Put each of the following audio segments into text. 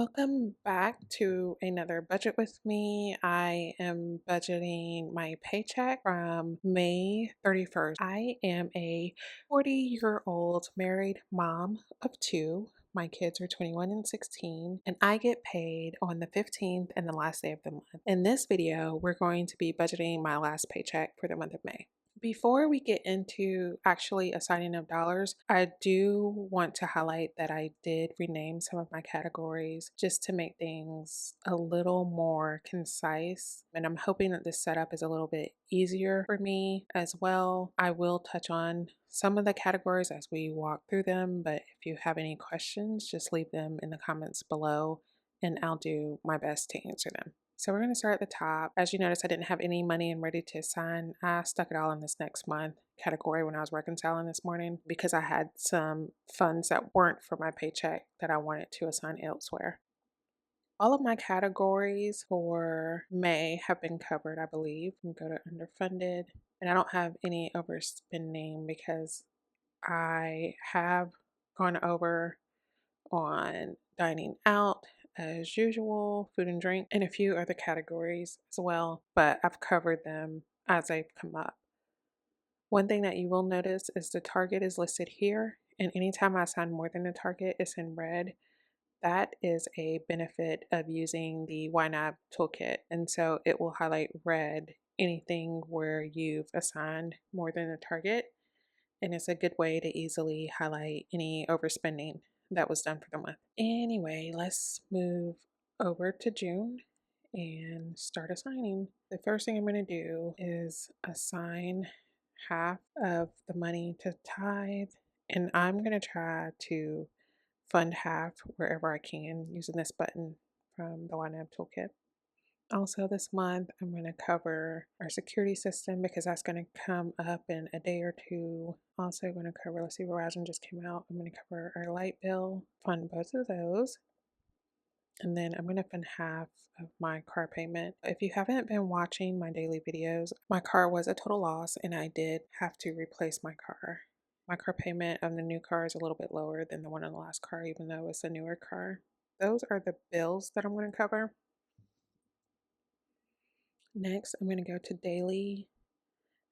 Welcome back to another budget with me. I am budgeting my paycheck from May 31st. I am a 40-year-old married mom of two. My kids are 21 and 16, and I get paid on the 15th and the last day of the month. In this video, we're going to be budgeting my last paycheck for the month of May. Before we get into actually assigning of dollars, I do want to highlight that I did rename some of my categories just to make things a little more concise. And I'm hoping that this setup is a little bit easier for me as well. I will touch on some of the categories as we walk through them, but if you have any questions, just leave them in the comments below and I'll do my best to answer them. So we're going to start at the top. As you notice, I didn't have any money and ready to assign. I stuck it all in this next month category when I was reconciling this morning because I had some funds that weren't for my paycheck that I wanted to assign elsewhere. All of my categories for May have been covered, I believe. You can go to underfunded, and I don't have any overspending because I have gone over on dining out as usual, food and drink, and a few other categories as well, but I've covered them as they've come up. One thing that you will notice is the target is listed here, and anytime I assign more than a target, it's in red. That is a benefit of using the YNAB toolkit, and so it will highlight red anything where you've assigned more than a target, and it's a good way to easily highlight any overspending that was done for the month. Anyway, let's move over to June and start assigning. The first thing I'm going to do is assign half of the money to tithe, and I'm going to try to fund half wherever I can using this button from the YNAB toolkit. Also this month, I'm going to cover our security system because that's going to come up in a day or two. Also going to cover, let's see, Verizon just came out. I'm going to cover our light bill, fund both of those. And then I'm going to fund half of my car payment. If you haven't been watching my daily videos, my car was a total loss and I did have to replace my car. My car payment on the new car is a little bit lower than the one on the last car, even though it's a newer car. Those are the bills that I'm going to cover. Next, I'm going to go to daily,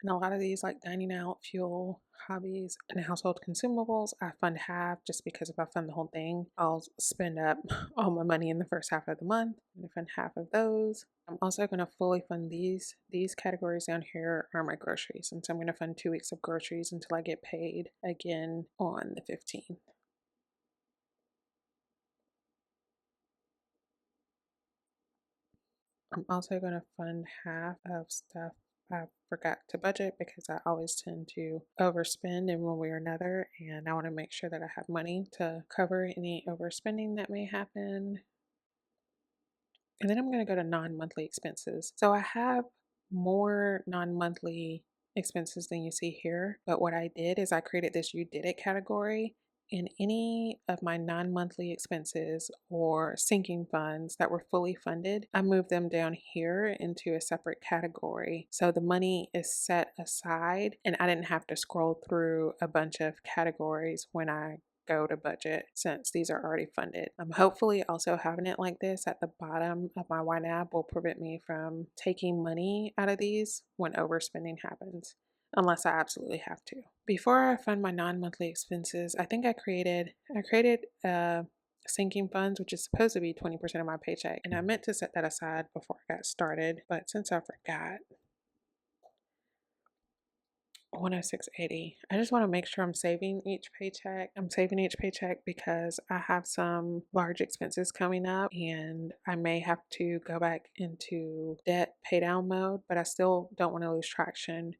and a lot of these like dining out, fuel, hobbies, and household consumables, I fund half just because if I fund the whole thing, I'll spend up all my money in the first half of the month. I'm going to fund half of those. I'm also going to fully fund these. These categories down here are my groceries, and so I'm going to fund 2 weeks of groceries until I get paid again on the 15th. I'm also going to fund half of stuff I forgot to budget because I always tend to overspend in one way or another, and I want to make sure that I have money to cover any overspending that may happen. And then I'm going to go to non-monthly expenses. So I have more non-monthly expenses than you see here, but what I did is I created this you did it category, and any of my non-monthly expenses or sinking funds that were fully funded, I moved them down here into a separate category. So the money is set aside and I didn't have to scroll through a bunch of categories when I go to budget since these are already funded. Hopefully also having it like this at the bottom of my YNAB will prevent me from taking money out of these when overspending happens, unless I absolutely have to. Before I fund my non-monthly expenses, I think I created sinking funds, which is supposed to be 20% of my paycheck, and I meant to set that aside before I got started, but since I forgot, 106.80. I just want to make sure I'm saving each paycheck. I'm saving each paycheck because I have some large expenses coming up and I may have to go back into debt pay down mode, but I still don't want to lose traction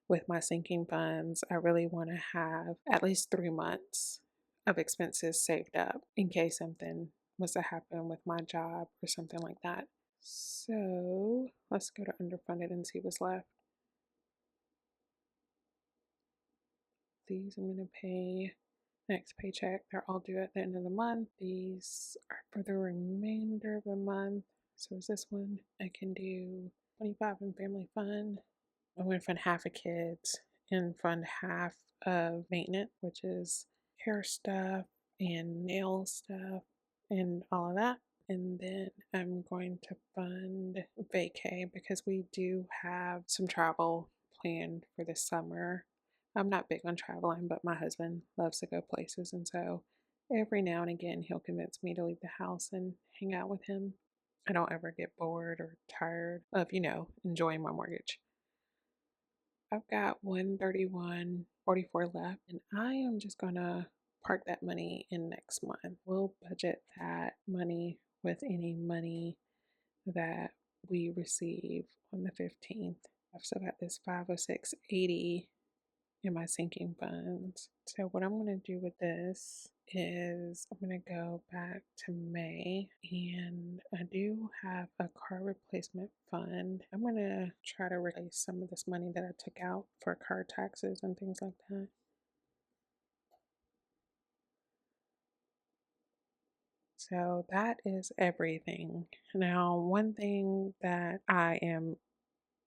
with my sinking funds. I really want to have at least 3 months of expenses saved up in case something was to happen with my job or something like that. So let's go to underfunded and see what's left. These I'm going to pay next paycheck. They're all due at the end of the month. These are for the remainder of the month. So is this one? I can do 25 in family fund. I'm going to fund half of kids and fund half of maintenance, which is hair stuff and nail stuff and all of that. And then I'm going to fund vacay because we do have some travel planned for this summer. I'm not big on traveling, but my husband loves to go places. And so every now and again, he'll convince me to leave the house and hang out with him. I don't ever get bored or tired of, enjoying my mortgage. I've got 131.44 left, and I am just gonna park that money in next month. We'll budget that money with any money that we receive on the 15th. I've still got this 506.80 in my sinking funds. So what I'm going to do with this is I'm going to go back to May, and I do have a car replacement fund. I'm going to try to replace some of this money that I took out for car taxes and things like that. So that is everything. Now, one thing that I am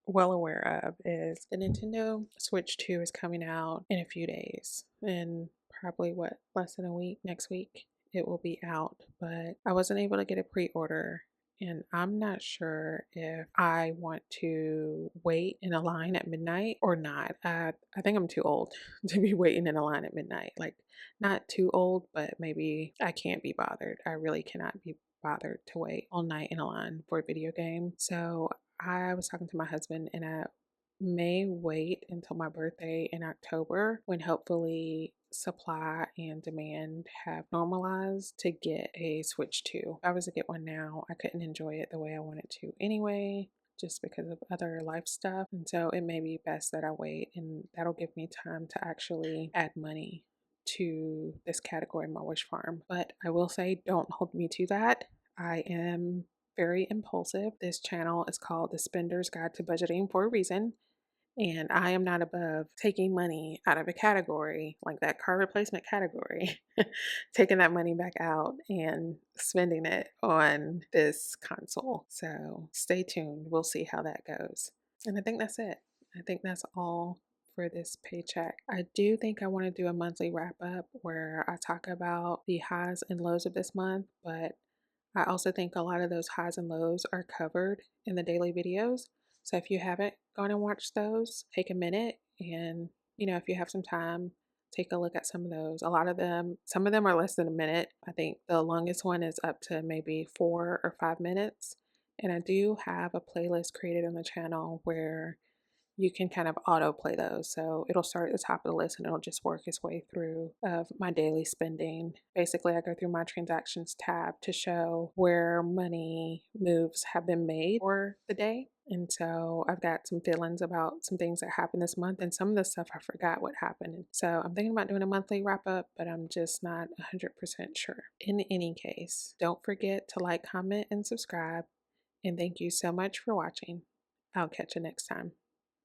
well aware of is the Nintendo Switch 2 is coming out in a few days, in probably less than a week. Next week it will be out, but I wasn't able to get a pre-order, and I'm not sure if I want to wait in a line at midnight or not. I think I'm too old to be waiting in a line at midnight. Like, not too old, but maybe I can't be bothered. I really cannot be bothered to wait all night in a line for a video game. So I was talking to my husband, and I may wait until my birthday in October, when hopefully supply and demand have normalized, to get a Switch 2. If I was to get one now, I couldn't enjoy it the way I wanted to anyway, just because of other life stuff. And so it may be best that I wait, and that'll give me time to actually add money to this category in my wish farm. But I will say, don't hold me to that. I am very impulsive. This channel is called The Spender's Guide to Budgeting for a reason. And I am not above taking money out of a category like that car replacement category, taking that money back out and spending it on this console. So stay tuned. We'll see how that goes. And I think that's it. I think that's all for this paycheck. I do think I want to do a monthly wrap up where I talk about the highs and lows of this month, but I also think a lot of those highs and lows are covered in the daily videos. So if you haven't gone and watched those, take a minute and, if you have some time, take a look at some of those. Some of them are less than a minute. I think the longest one is up to maybe 4 or 5 minutes. And I do have a playlist created on the channel where you can kind of autoplay those. So it'll start at the top of the list and it'll just work its way through of my daily spending. Basically, I go through my transactions tab to show where money moves have been made for the day. And so I've got some feelings about some things that happened this month, and some of the stuff I forgot what happened. So I'm thinking about doing a monthly wrap up, but I'm just not 100% sure. In any case, don't forget to like, comment, and subscribe. And thank you so much for watching. I'll catch you next time.